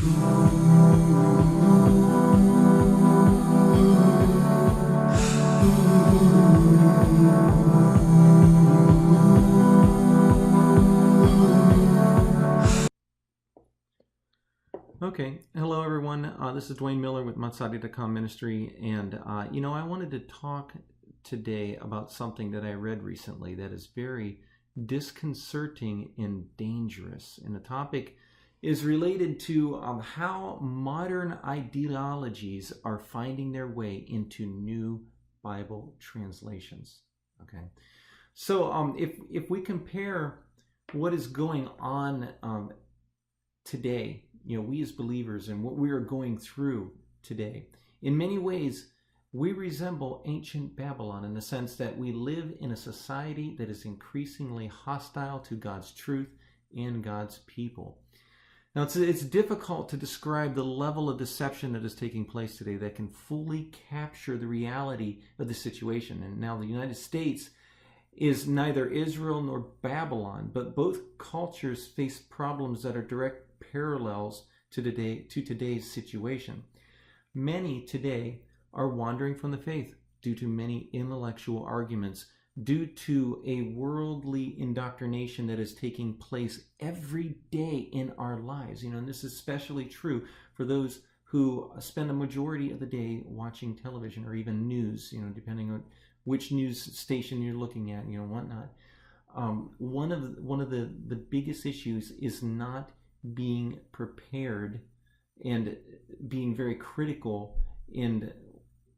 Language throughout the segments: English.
Okay, hello everyone. This is Dwayne Miller with Matsadi.com Ministry, and I wanted to talk today about something that I read recently that is very disconcerting and dangerous. And the topic is related to how modern ideologies are finding their way into new Bible translations. Okay, so if we compare what is going on today, we as believers and what we are going through today, in many ways, we resemble ancient Babylon in the sense that we live in a society that is increasingly hostile to God's truth and God's people. Now, it's difficult to describe the level of deception that is taking place today that can fully capture the reality of the situation. And now the United States is neither Israel nor Babylon, but both cultures face problems that are direct parallels to today's situation. Many today are wandering from the faith due to many intellectual arguments, due to a worldly indoctrination that is taking place every day in our lives. And this is especially true for those who spend a majority of the day watching television or even news, depending on which news station you're looking at, whatnot. One of the biggest issues is not being prepared and being very critical in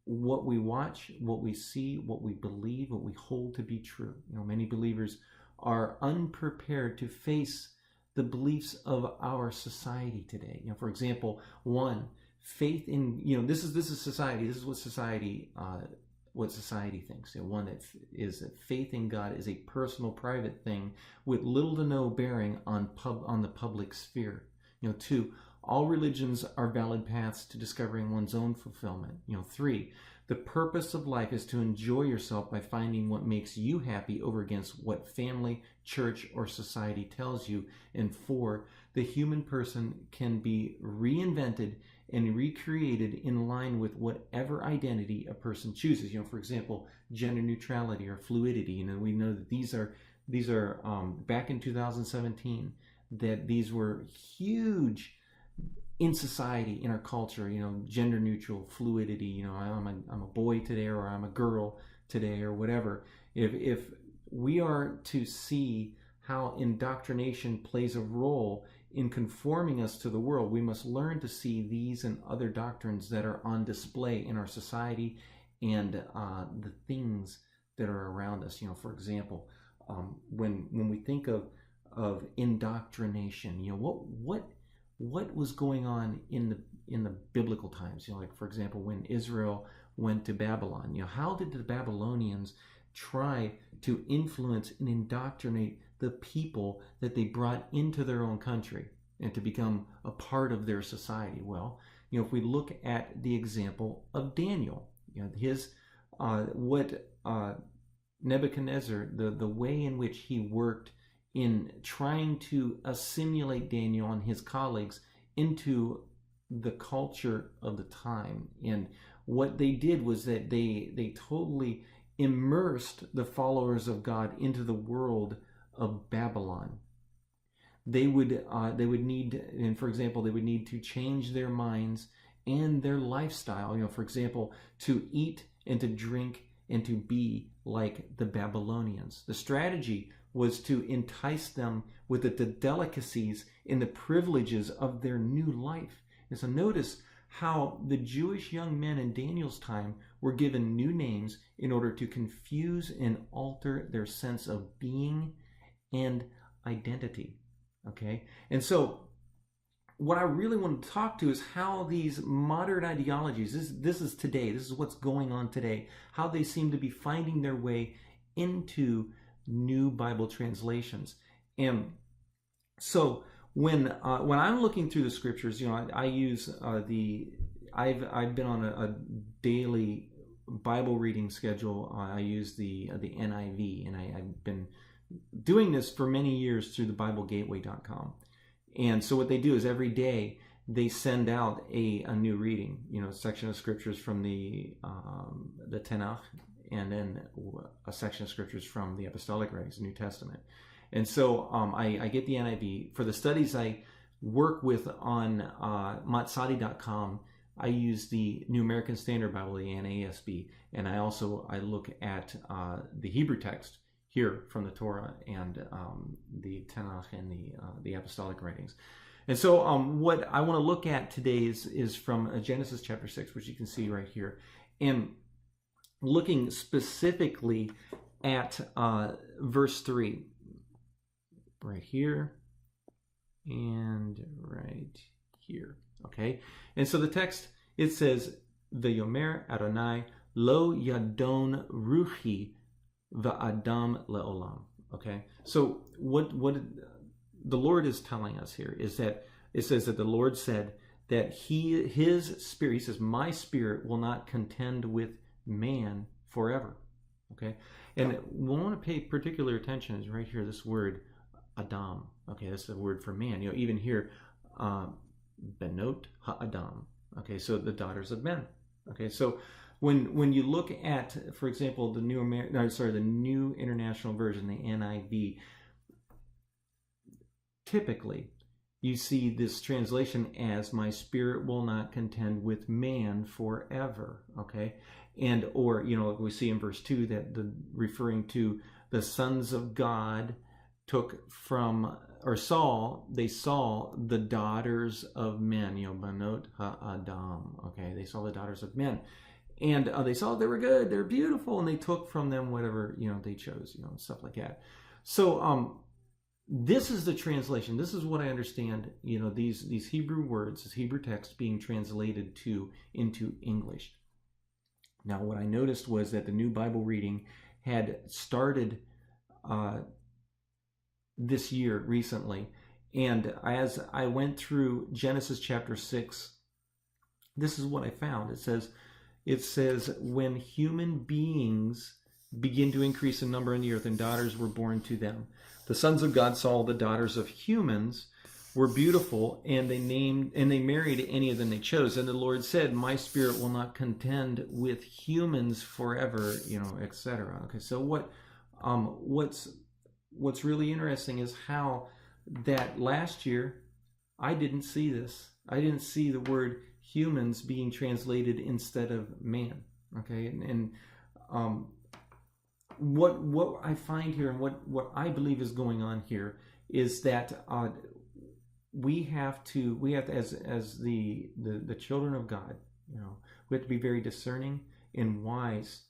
what we watch, what we see, what we believe, what we hold to be true. Many believers are unprepared to face the beliefs of our society today. For example, one, faith in, this is society. This is what society thinks. One that is that faith in God is a personal, private thing with little to no bearing on the public sphere. Two, all religions are valid paths to discovering one's own fulfillment. Three, the purpose of life is to enjoy yourself by finding what makes you happy over against what family, church, or society tells you. And four, the human person can be reinvented and recreated in line with whatever identity a person chooses. For example, gender neutrality or fluidity. We know that these are back in 2017, that these were huge in society, in our culture. Gender neutral, fluidity. I'm a boy today, or I'm a girl today, or whatever. If we are to see how indoctrination plays a role in conforming us to the world, we must learn to see these and other doctrines that are on display in our society and the things that are around us. For example, when we think of indoctrination, what was going on in the biblical times? Like, for example, when Israel went to Babylon, how did the Babylonians try to influence and indoctrinate the people that they brought into their own country and to become a part of their society? Well, if we look at the example of Daniel, Nebuchadnezzar, the way in which he worked in trying to assimilate Daniel and his colleagues into the culture of the time. And what they did was that they totally immersed the followers of God into the world of Babylon. They would need, and for example, they would need to change their minds and their lifestyle. For example, to eat and to drink and to be like the Babylonians. The strategy was to entice them with the delicacies and the privileges of their new life. And so notice how the Jewish young men in Daniel's time were given new names in order to confuse and alter their sense of being and identity. Okay? And so what I really want to talk to is how these modern ideologies, this is today, this is what's going on today, how they seem to be finding their way into new Bible translations. And so when I'm looking through the scriptures, I use I've been on a daily Bible reading schedule. I use the NIV, and I've been doing this for many years through the BibleGateway.com. And so what they do is every day they send out a new reading, a section of scriptures from the Tanakh, and then a section of scriptures from the Apostolic Writings, the New Testament. And so I get the NIV. For the studies I work with on matsadi.com, I use the New American Standard Bible, the NASB, and I look at the Hebrew text here from the Torah and the Tanakh and the Apostolic Writings. And so what I want to look at today is from Genesis chapter 6, which you can see right here, and looking specifically at verse 3, right here and right here. Okay, and so the text, it says, "V'yomer Adonai lo yadon ruchi va'adam leolam." Okay, so what the Lord is telling us here is that it says that the Lord said that his spirit, he says, my spirit will not contend with man forever. Okay, and we want to pay particular attention is right here, this word Adam. Okay, that's the word for man. Even here, Benot ha'Adam. Okay, so the daughters of men. Okay, so when you look at, for example, the New International Version, the NIV, typically you see this translation as "my spirit will not contend with man forever." Okay, and or we see in verse 2 that referring to the sons of God took from, or saw the daughters of men, Banot ha'Adam. Okay, they saw the daughters of men, and they saw they were good, they're beautiful, and they took from them whatever they chose, stuff like that. So this is the translation. This is what I understand. These Hebrew words, this Hebrew text being translated into English. Now, what I noticed was that the New Bible Reading had started this year recently, and as I went through Genesis chapter 6, this is what I found. It says when human beings begin to increase in number in the earth and daughters were born to them, the sons of God saw the daughters of humans were beautiful, and they married any of them they chose. And the Lord said, my spirit will not contend with humans forever, etc. Okay, so what's really interesting is how that last year I didn't see this. I didn't see the word humans being translated instead of man. Okay, and what I find here, and what I believe is going on here, is that we have to as the children of God, we have to be very discerning and wise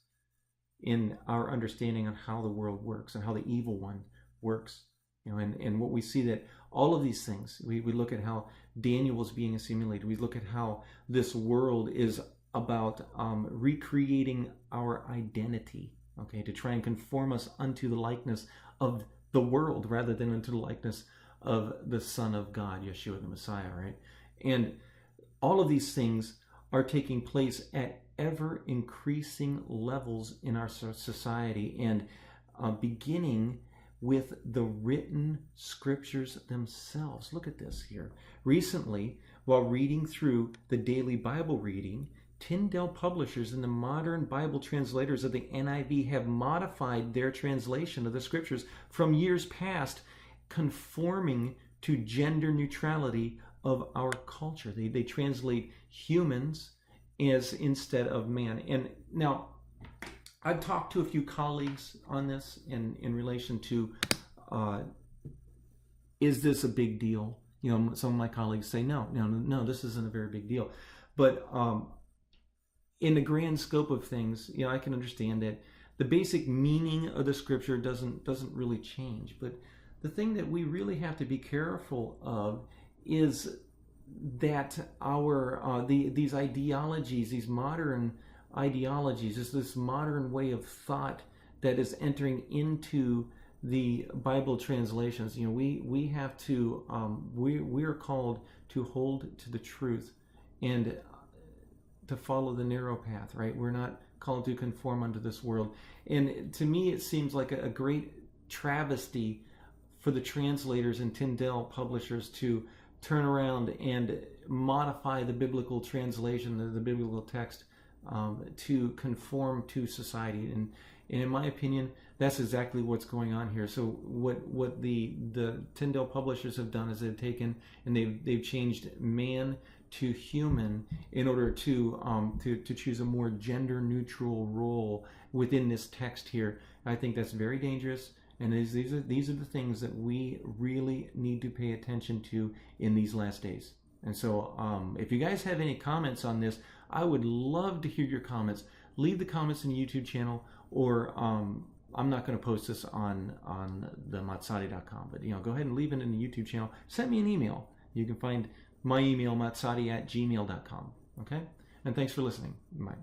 in our understanding on how the world works and how the evil one works. And what we see, that all of these things, we look at how Daniel was being assimilated. We look at how this world is about recreating our identity, okay, to try and conform us unto the likeness of the world rather than unto the likeness of the Son of God, Yeshua the Messiah, right? And all of these things are taking place at ever increasing levels in our society, and beginning with the written scriptures themselves. Look at this here. Recently, while reading through the daily Bible reading, Tyndel publishers and the modern Bible translators of the NIV have modified their translation of the scriptures from years past, conforming to gender neutrality of our culture. They translate humans as instead of man. And now, I've talked to a few colleagues on this in relation to, is this a big deal? Some of my colleagues say, no, this isn't a very big deal. But in the grand scope of things, I can understand that the basic meaning of the scripture doesn't really change. But the thing that we really have to be careful of is that these ideologies, these modern ideologies, is this modern way of thought that is entering into the Bible translations. We have to we are called to hold to the truth and to follow the narrow path, right? We're not called to conform unto this world. And to me, it seems like a great travesty for the translators and Tyndale publishers to turn around and modify the biblical translation, the biblical text, to conform to society. And in my opinion, that's exactly what's going on here. So what the Tyndel publishers have done is they've taken and they've changed man to human in order to choose a more gender neutral role within this text here. I think that's very dangerous. And these are the things that we really need to pay attention to in these last days. And so if you guys have any comments on this, I would love to hear your comments. Leave the comments in the YouTube channel, or I'm not going to post this on the matsadi.com, but go ahead and leave it in the YouTube channel. Send me an email. You can find my email, matsadi@gmail.com. Okay? And thanks for listening. Bye.